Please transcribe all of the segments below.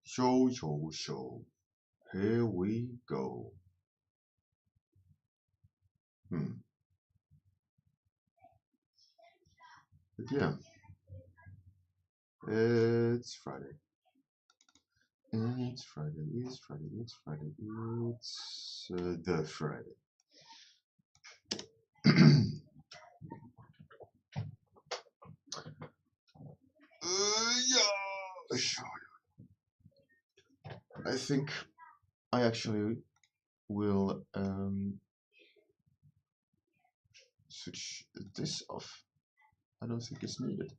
Show. Here we go. But yeah, it's Friday. It's Friday. It's the Friday. Yeah. I think I actually will switch this off. I don't think it's needed.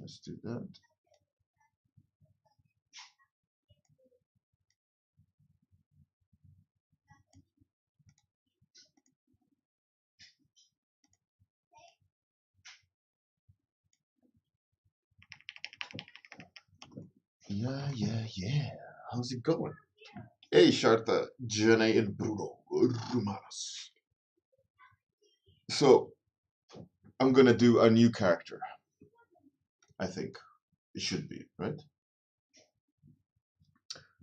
Let's do that. Yeah. How's it going? Hey, Sharta, Jenny, and Bruno Rumaras. So, I'm gonna do a new character. I think it should be, right?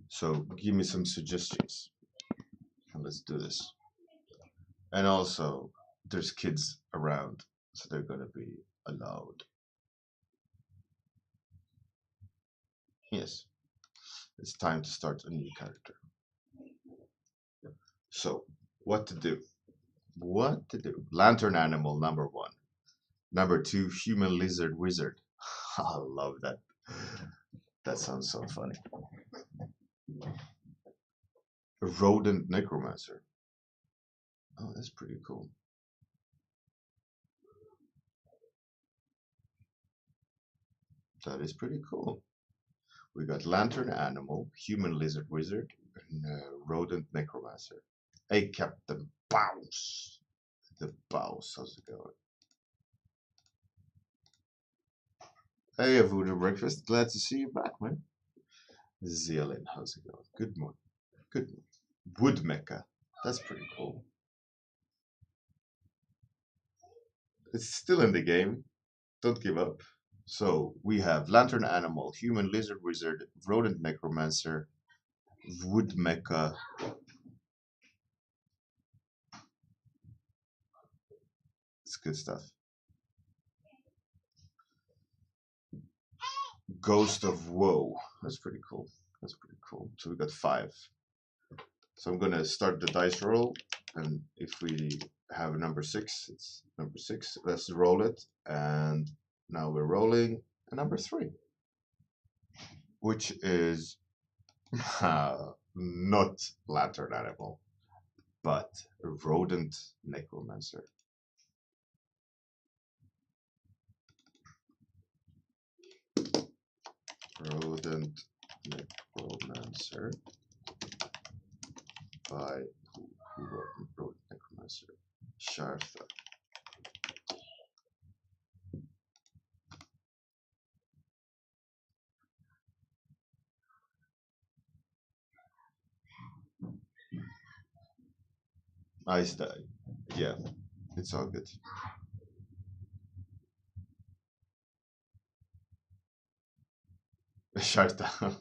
So, give me some suggestions. And let's do this. And also, there's kids around, so they're gonna be allowed. Yes, it's time to start a new character. So, what to do? What to do? Lantern animal, number 1. Number 2, human lizard wizard. I love that. That sounds so funny. Rodent necromancer. Oh, that's pretty cool. That is pretty cool. We got lantern animal, human lizard wizard, and rodent necromancer. Hey, Captain Bounce. The Bounce, how's it going? Hey, Voodoo Breakfast. Glad to see you back, man. Zealin, how's it going? Good morning. Good morning. Wood Mecha. That's pretty cool. It's still in the game. Don't give up. So we have lantern animal, human lizard wizard, rodent necromancer, wood mecha. It's good stuff. Ghost of Woe. That's pretty cool. So we got 5. So I'm gonna start the dice roll, and if we have a number 6, it's number 6. Let's roll it, and now we're rolling a number 3, which is not lantern animal, but rodent necromancer. Rodent necromancer by who wrote Rodent Necromancer? Shartha. Ice die. Yeah, it's all good. Sharta.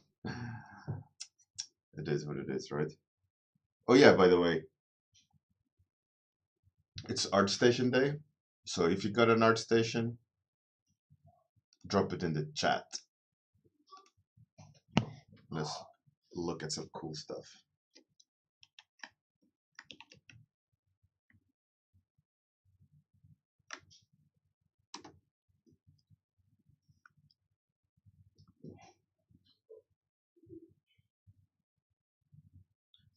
It is what it is, right? Oh yeah, by the way, it's Art Station Day. So if you got an art station, drop it in the chat. Let's look at some cool stuff.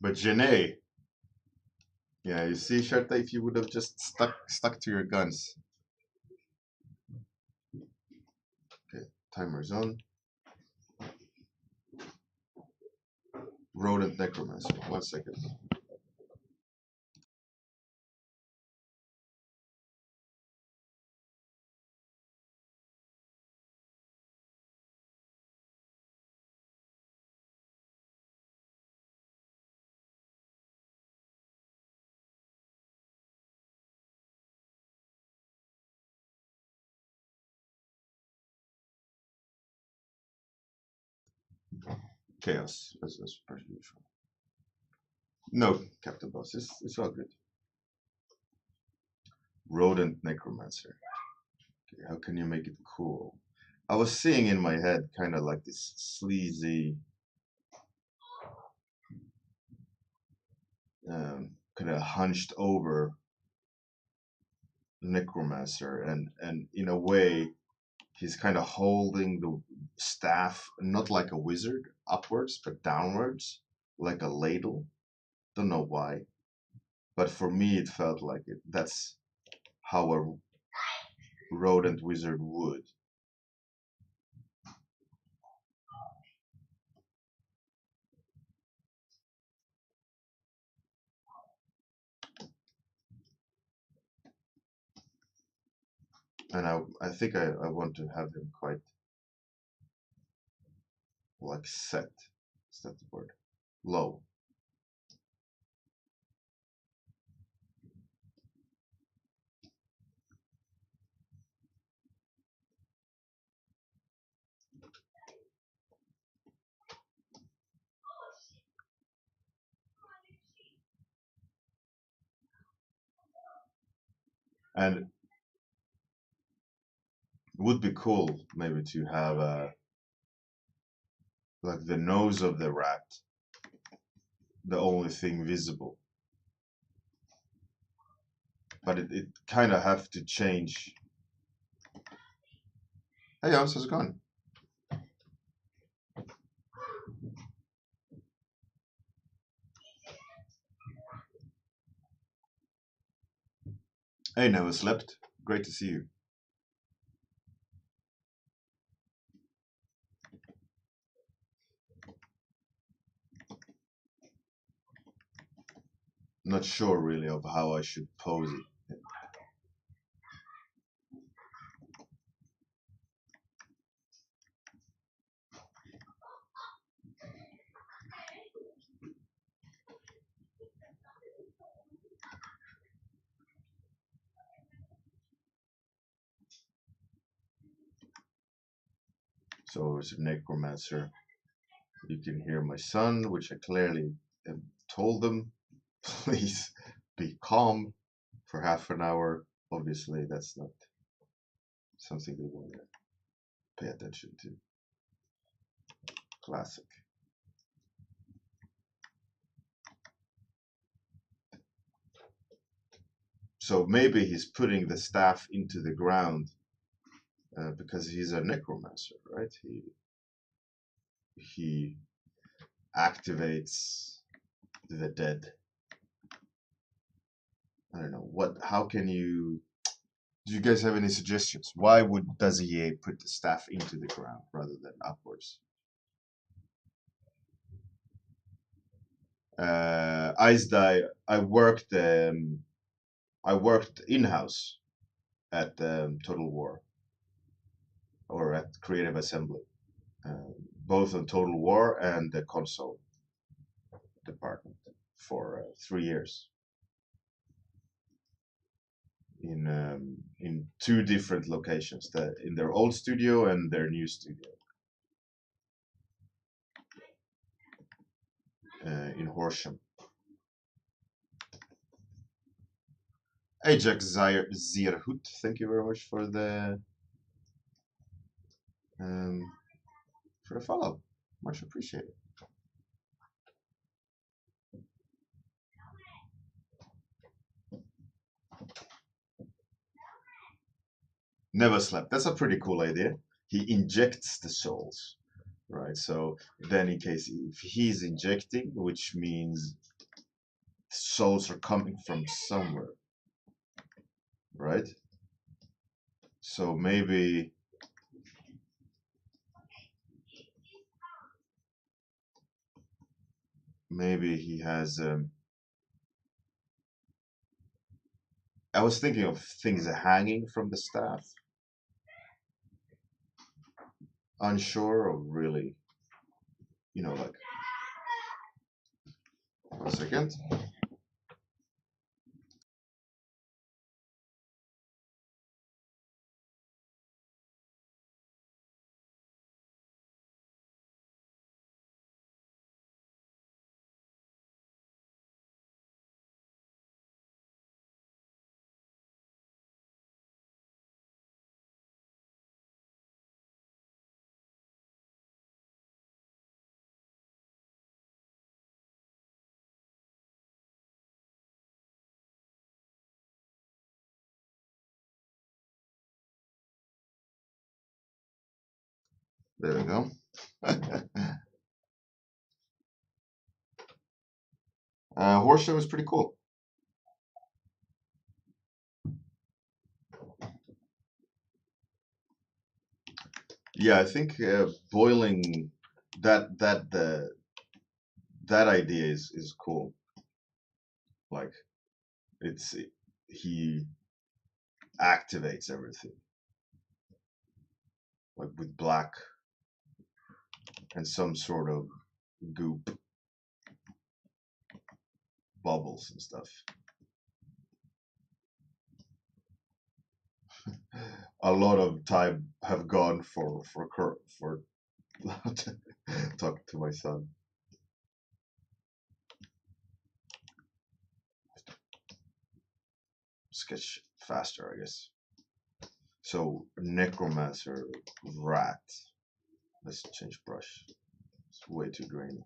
But Janae, yeah, you see, Sharta, if you would have just stuck to your guns. Okay, timer's on. Rodent Necromancer. 1 second. chaos as per usual. No, Captain Boss, it's all good. Rodent Necromancer. Okay, how can you make it cool? I was seeing in my head kind of like this sleazy, kind of hunched over necromancer, and in a way he's kind of holding the staff not like a wizard upwards but downwards like a ladle. Don't know why, but for me it felt like it. That's how a rodent wizard would. And I think I want to have him quite like set. Is that the word? Low. And it would be cool maybe to have like the nose of the rat, the only thing visible. But it kind of have to change. Hey, how's it going? Hey, never slept. Great to see you. Not sure really of how I should pose it. So as a necromancer, you can hear my son, which I clearly told them, please be calm for half an hour. Obviously, that's not something they want to pay attention to. Classic. So maybe he's putting the staff into the ground because he's a necromancer, right? He activates the dead. I don't know what. How can you? Do you guys have any suggestions? Why does he put the staff into the ground rather than upwards? Ice Dye. I worked in-house at Total War or at Creative Assembly, both on Total War and the console department for 3 years in 2 different locations, in their old studio and their new studio in Horsham. Ajax Zierhut, thank you very much for the follow. Much appreciated. Never slept. That's a pretty cool idea. He injects the souls, right? So then, in case if he's injecting, which means souls are coming from somewhere, right? So maybe he has. I was thinking of things hanging from the staff. Unsure of really, like. 1 second. There we go. Horse show is pretty cool. Yeah, I think boiling that idea is cool. Like it's he activates everything like with black and some sort of goop bubbles and stuff. A lot of time have gone for talking to my son. Sketch faster, I guess. So necromancer rat. Let's change brush. It's way too grainy.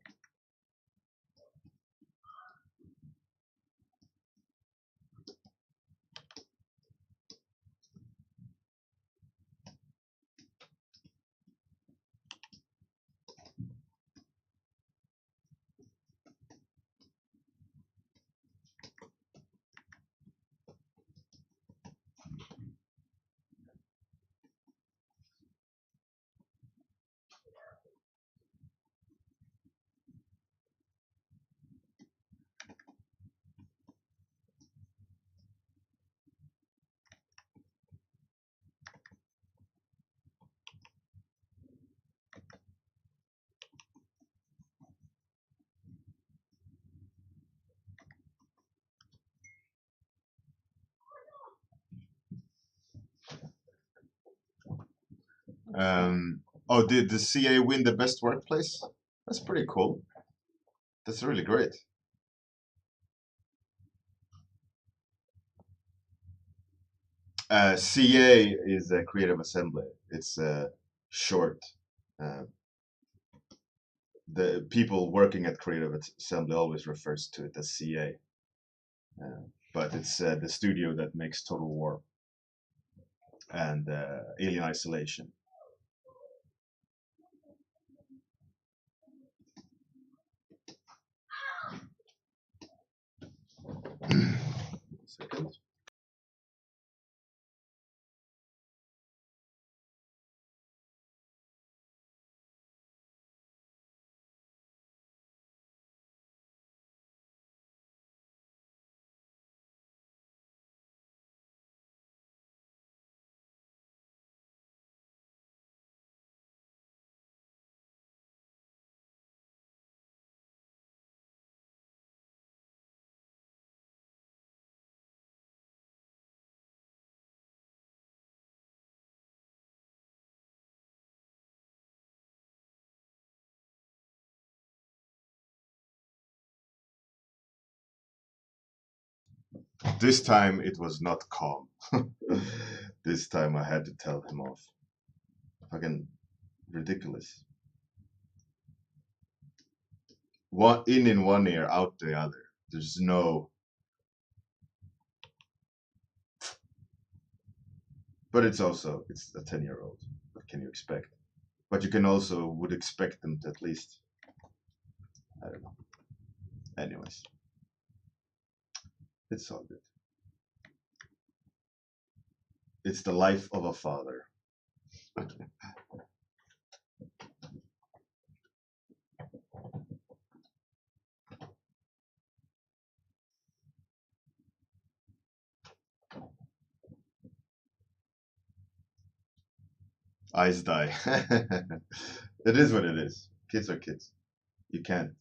Oh, did the CA win the best workplace? That's pretty cool. That's really great. CA is a creative assembly. It's short. Uh, the people working at creative assembly always refers to it as CA, but it's the studio that makes Total War and Alien Isolation. Second. This time it was not calm. This time I had to tell him off. Fucking ridiculous. One in one ear, out the other. There's no. But it's also it's a 10-year-old. What can you expect? But you can also would expect them to at least. I don't know. Anyways, it's all good. It's the life of a father. Eyes die. It is what it is. Kids are kids. You can't.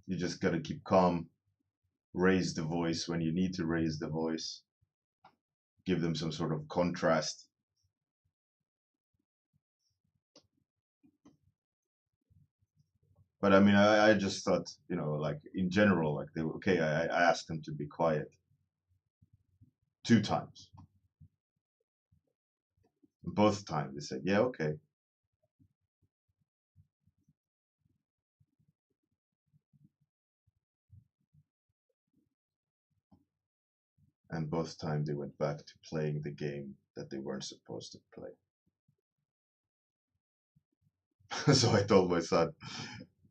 You just gotta keep calm, raise the voice when you need to raise the voice, give them some sort of contrast. But I mean, I just thought, like in general, like they were okay. I asked them to be quiet 2 times. Both times they said, yeah, okay. And both times they went back to playing the game that they weren't supposed to play. So I told my son,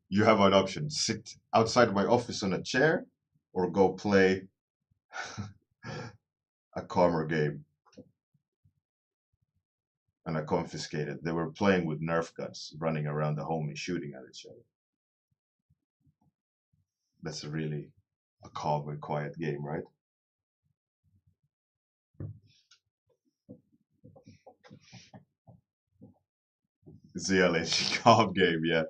you have an option: sit outside my office on a chair, or go play a calmer game. And I confiscated. They were playing with Nerf guns, running around the home and shooting at each other. That's a really a calm and quiet game, right? ZLH calm game, yeah.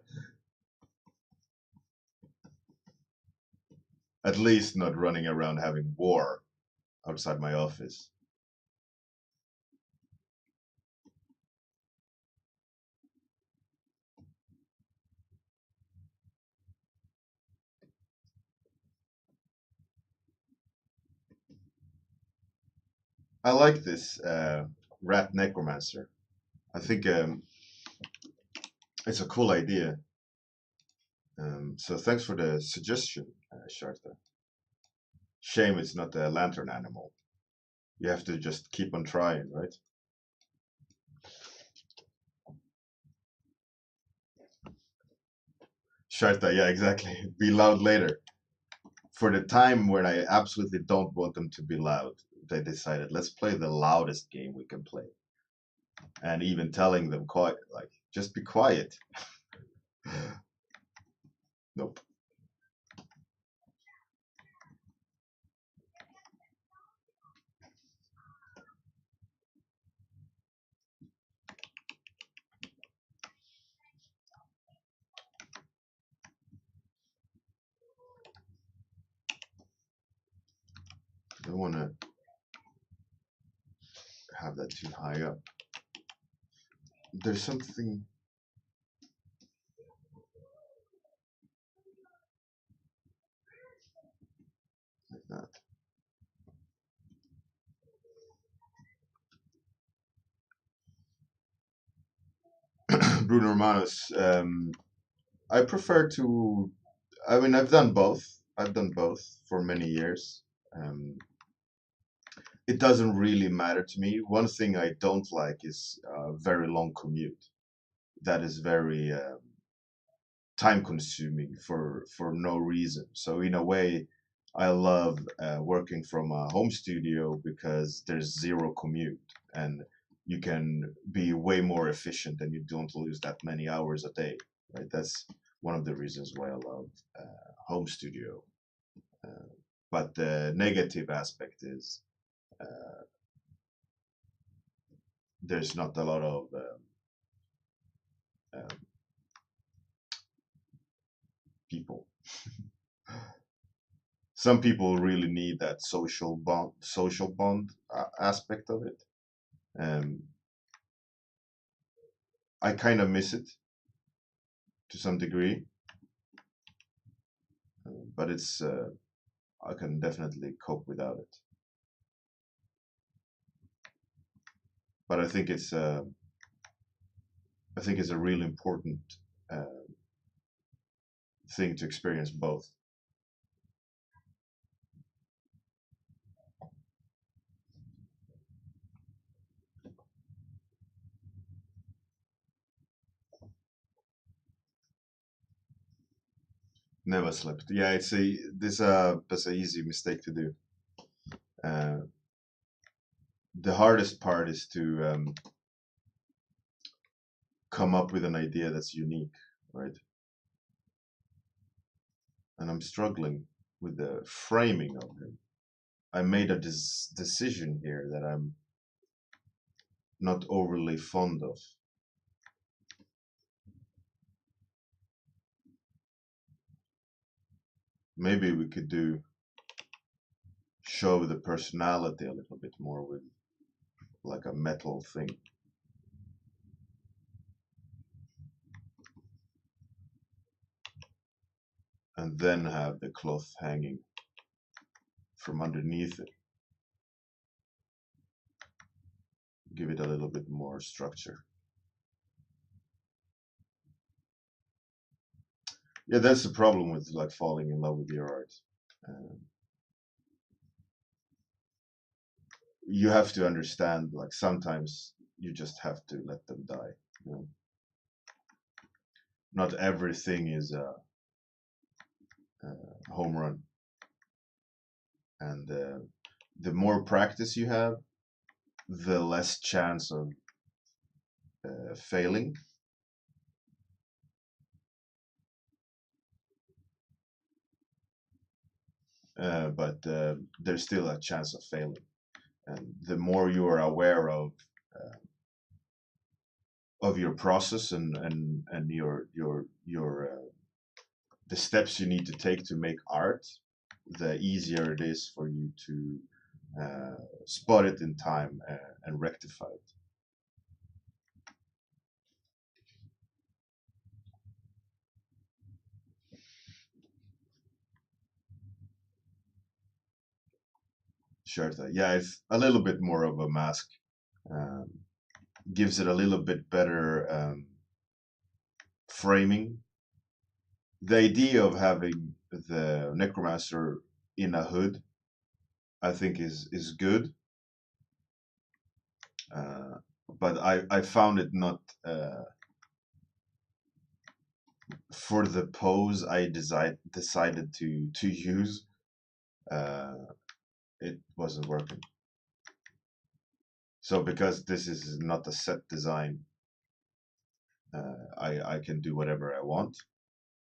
At least not running around having war outside my office. I like this rat necromancer. I think it's a cool idea. So thanks for the suggestion, Sharta. Shame it's not a lantern animal. You have to just keep on trying, right? Sharta, yeah, exactly. Be loud later. For the time when I absolutely don't want them to be loud, they decided let's play the loudest game we can play. And even telling them quiet, like just be quiet. Nope. Don't want to have that too high up. There's something like that. Bruno Romanos. I prefer to. I mean, I've done both. I've done both for many years. Um, it doesn't really matter to me. One thing I don't like is a very long commute. That is very time consuming for no reason. So in a way, I love working from a home studio because there's zero commute and you can be way more efficient and you don't lose that many hours a day. Right? That's one of the reasons why I love home studio. Uh, but the negative aspect is uh, there's not a lot of um, people. Some people really need that social bond aspect of it. Um, I kind of miss it to some degree, but it's I can definitely cope without it. But I think it's a really important uh, thing to experience both. Never slept. Yeah, it's a this that's a easy mistake to do. Uh, the hardest part is to come up with an idea that's unique, right? And I'm struggling with the framing of him. I made a decision here that I'm not overly fond of. Maybe we could do show the personality a little bit more with like a metal thing. And then have the cloth hanging from underneath it. Give it a little bit more structure. Yeah, that's the problem with like falling in love with your art. Um, you have to understand like sometimes you just have to let them die. You know? not everything is a home run, and the more practice you have, the less chance of failing. But there's still a chance of failing, and the more you are aware of your process and your the steps you need to take to make art, the easier it is for you to spot it in time and rectify it. Sure, yeah, it's a little bit more of a mask. Um, Gives it a little bit better framing. The idea of having the necromancer in a hood, I think, is good, but I found it not for the pose I decided to use. It wasn't working. So because this is not a set design, I can do whatever I want.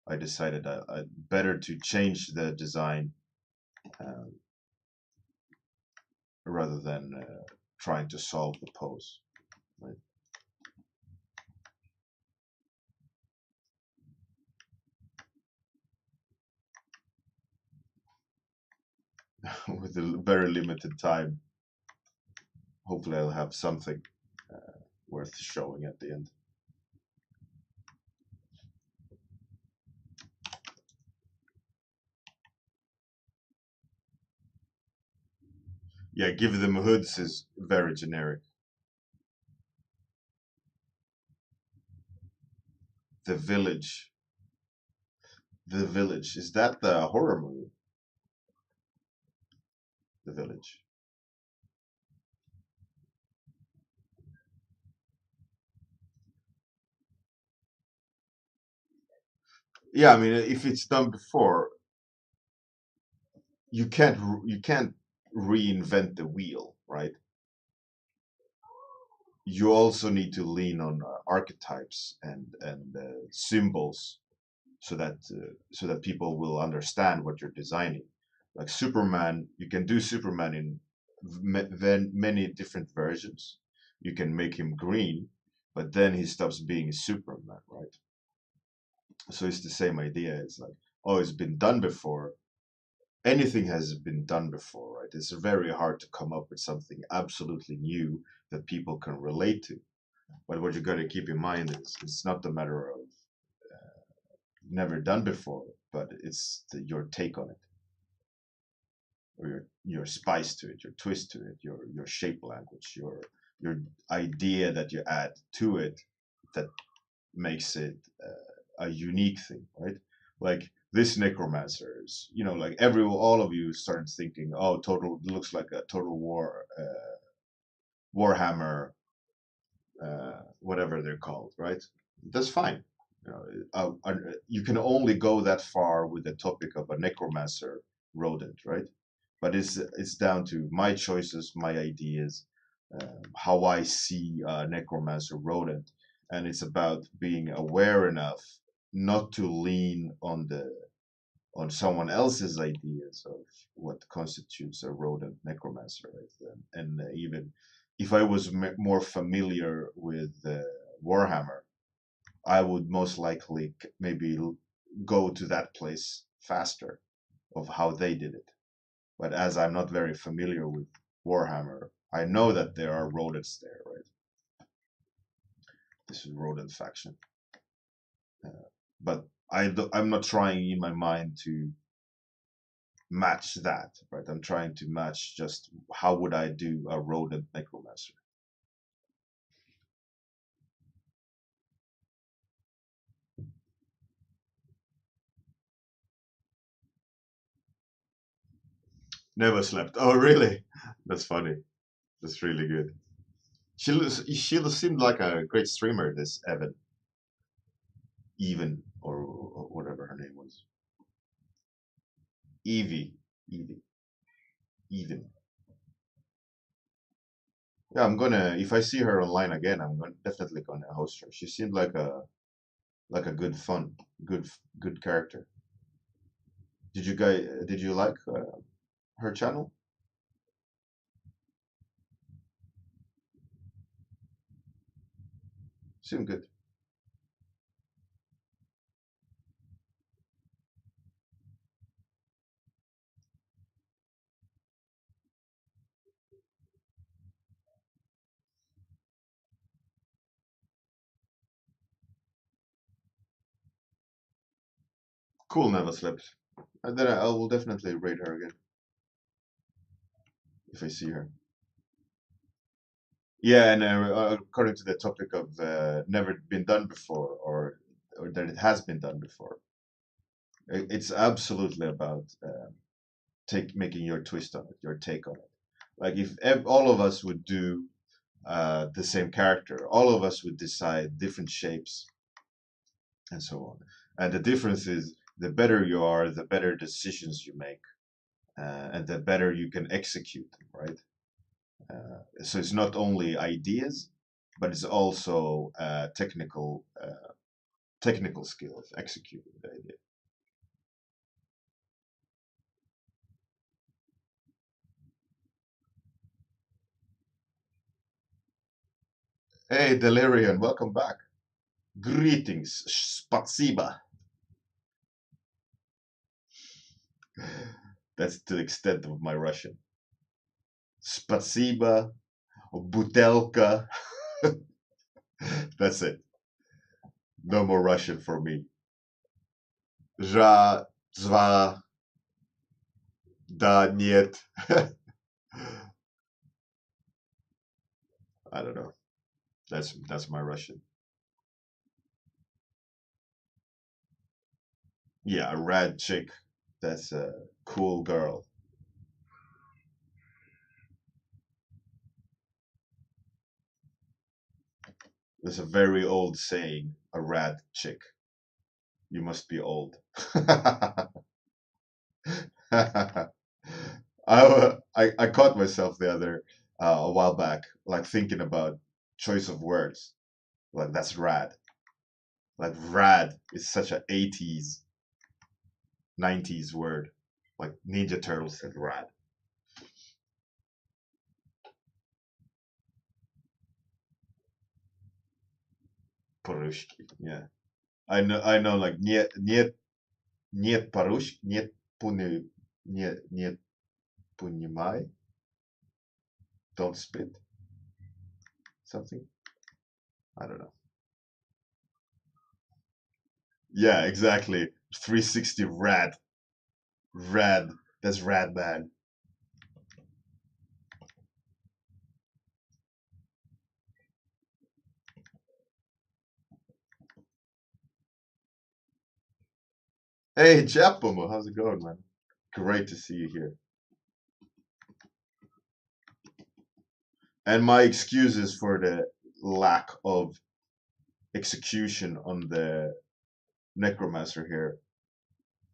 I decided I better to change the design rather than trying to solve the pose. Right? With a very limited time, hopefully I'll have something worth showing at the end. Yeah, give them hoods is very generic. The Village. The Village. Is that the horror movie? The Village. Yeah, I mean, if it's done before, you can't reinvent the wheel, right? You also need to lean on archetypes and symbols so that people will understand what you're designing. Like Superman, you can do Superman in many different versions. You can make him green, but then he stops being Superman, right? So it's the same idea. It's like, oh, it's been done before. Anything has been done before, right? It's very hard to come up with something absolutely new that people can relate to. But what you got to keep in mind is it's not a matter of never done before, but it's your take on it, or your spice to it, your twist to it, your shape language, your idea that you add to it that makes it a unique thing, right? Like this necromancer is, like all of you started thinking, oh, total looks like a Total War Warhammer, whatever they're called, right? That's fine. You can only go that far with the topic of a necromancer rodent, right? But it's down to my choices, my ideas, how I see a necromancer rodent, and it's about being aware enough not to lean on someone else's ideas of what constitutes a rodent necromancer, right? And even if I was more familiar with Warhammer, I would most likely maybe go to that place faster of how they did it. But as I'm not very familiar with Warhammer, I know that there are rodents there, right? This is rodent faction. But I'm not trying in my mind to match that, right? I'm trying to match just how would I do a rodent necromancer. Never slept. Oh, really? That's funny. That's really good. She seemed like a great streamer, this Evan. Even or whatever her name was. Evie. Evie. Even. Yeah, I'm gonna if I see her online again, I'm gonna definitely gonna host her. She seemed like a good fun, good character. Did you like her channel? Seemed good. Cool, never slept. And then I will definitely rate her again if I see her. Yeah, and according to the topic of never been done before, or that it has been done before, it's absolutely about take making your twist on it, your take on it. Like if all of us would do the same character, all of us would decide different shapes and so on. And the difference is the better you are, the better decisions you make, and the better you can execute them, right? So it's not only ideas, but it's also technical skill of executing the idea. Hey, Delirian, welcome back. Greetings, spasiba. That's to the extent of my Russian. Spasiba, butelka. That's it. No more Russian for me. Ra, zva, da, нет. I don't know. That's my Russian. Yeah, a rad chick. That's a cool girl. There's a very old saying, a rad chick. You must be old. I caught myself the other a while back, like thinking about choice of words. Like that's rad. Like rad is such a 80s, 90s word. Like Ninja Turtles said rad. Parushki. Yeah. I know like нет parushki, нет понимай, don't spit, something. I don't know. Yeah, exactly. 360 rad. Rad. That's rad, man. Hey, Giacomo, how's it going, man? Great to see you here. And my excuses for the lack of execution on the Necromancer here.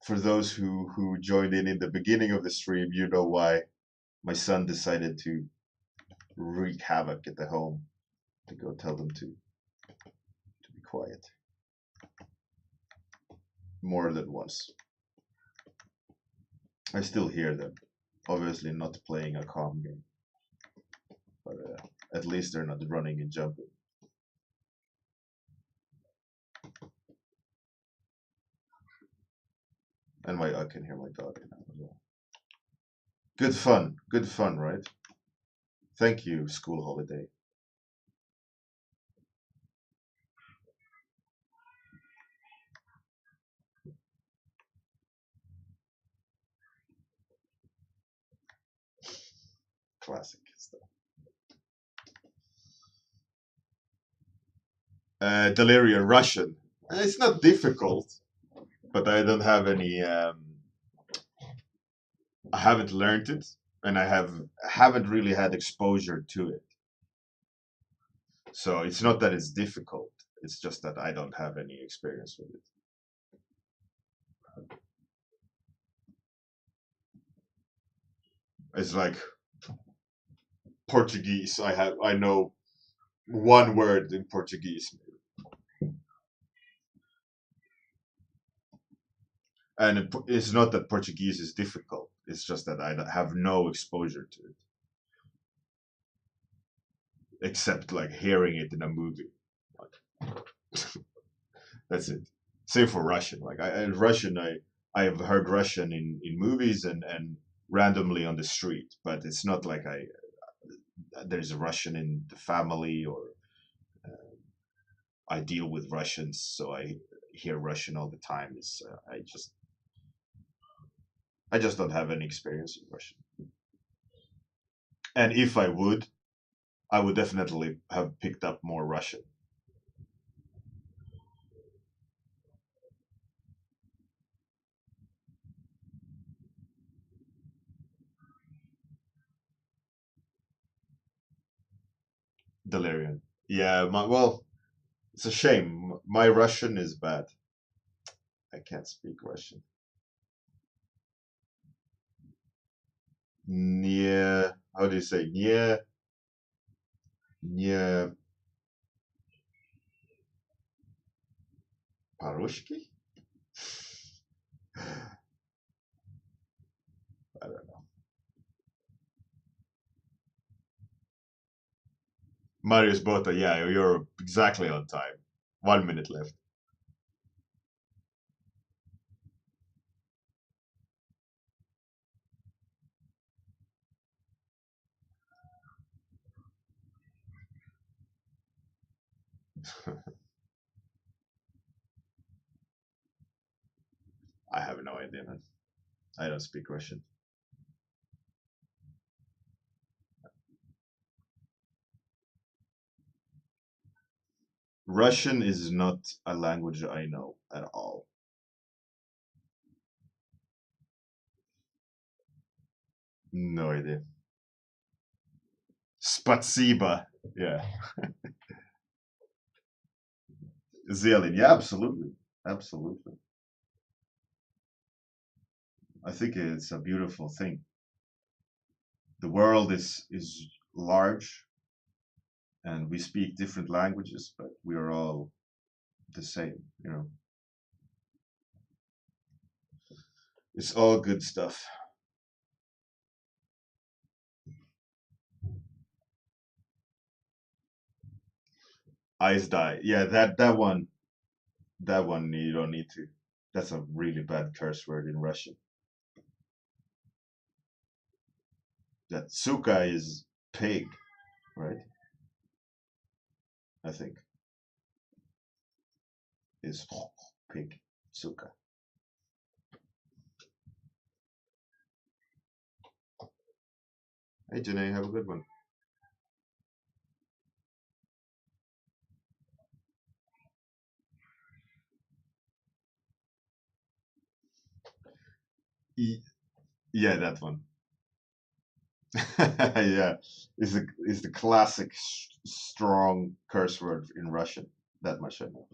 For those who joined in the beginning of the stream, you know why my son decided to wreak havoc at the home to go tell them to be quiet more than once. I still hear them. Obviously, not playing a calm game, but at least they're not running and jumping. And I can hear my daughter now as well. Good fun, right? Thank you, school holiday. Classic stuff. Delirium Russian. It's not difficult, but I don't have any. I haven't learned it, and I haven't really had exposure to it. So it's not that it's difficult. It's just that I don't have any experience with it. It's like Portuguese. I know one word in Portuguese, and it's not that Portuguese is difficult. It's just that I have no exposure to it, except like hearing it in a movie. That's it. Same for Russian. Like Russian, I've heard Russian in movies and randomly on the street, but it's not like there's a Russian in the family, or I deal with Russians, so I hear Russian all the time. It's I just don't have any experience in Russian. And if I would definitely have picked up more Russian. Delirium. Yeah, well, it's a shame. My Russian is bad. I can't speak Russian. Yeah, how do you say? Yeah, yeah, Parushki? I don't know. Marius Bota, yeah, you're exactly on time. 1 minute left. I have no idea, man. I don't speak Russian. Russian is not a language I know at all. No idea. Spatsiba. Yeah. Zelin. Yeah, absolutely. Absolutely. I think it's a beautiful thing. The world is large, and we speak different languages, but we are all the same, you know. It's all good stuff. Eyes die. Yeah, that one you don't need to. That's a really bad curse word in Russian. That suka is pig, right? I think is pig. Suka. Hey Janae, have a good one. Yeah, that one. Yeah, is the classic strong curse word in Russian. That much I know.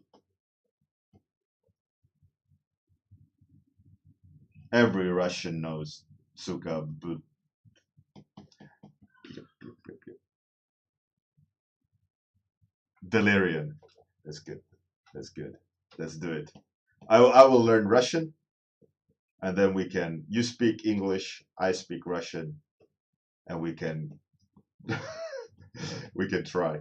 Every Russian knows suka, but delirium. That's good. That's good. Let's do it. I will learn Russian, and then we can. You speak English, I speak Russian, and we can we can try.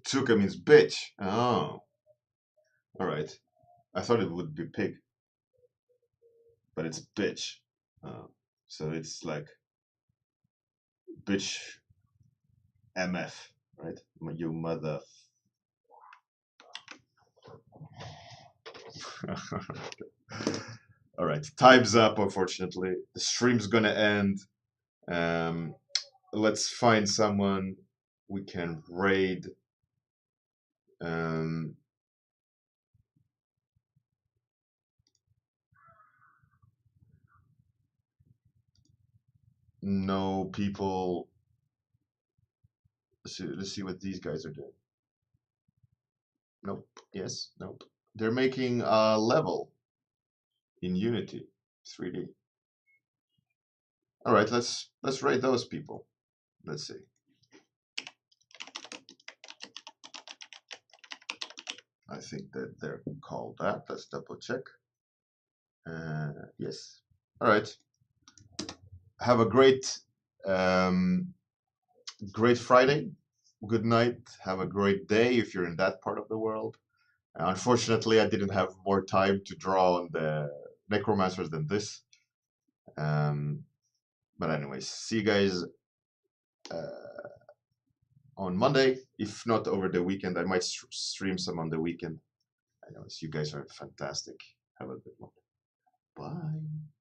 Suka means bitch. Oh, all right. I thought it would be pig, but it's bitch. Oh, so it's like bitch MF, right? You mother. All right, time's up. Unfortunately, the stream's gonna end. Um, let's find someone we can raid. No people. Let's see what these guys are doing. Nope. Yes. Nope. They're making a level in Unity 3D. All right. Let's raid those people. Let's see. I think that they're called that. Let's double check. Yes. All right. Have a great great Friday. Good night. Have a great day if you're in that part of the world. Unfortunately, I didn't have more time to draw on the necromancers than this. But anyways, see you guys on Monday. If not over the weekend, I might stream some on the weekend. Anyways, you guys are fantastic. Have a good one. Bye.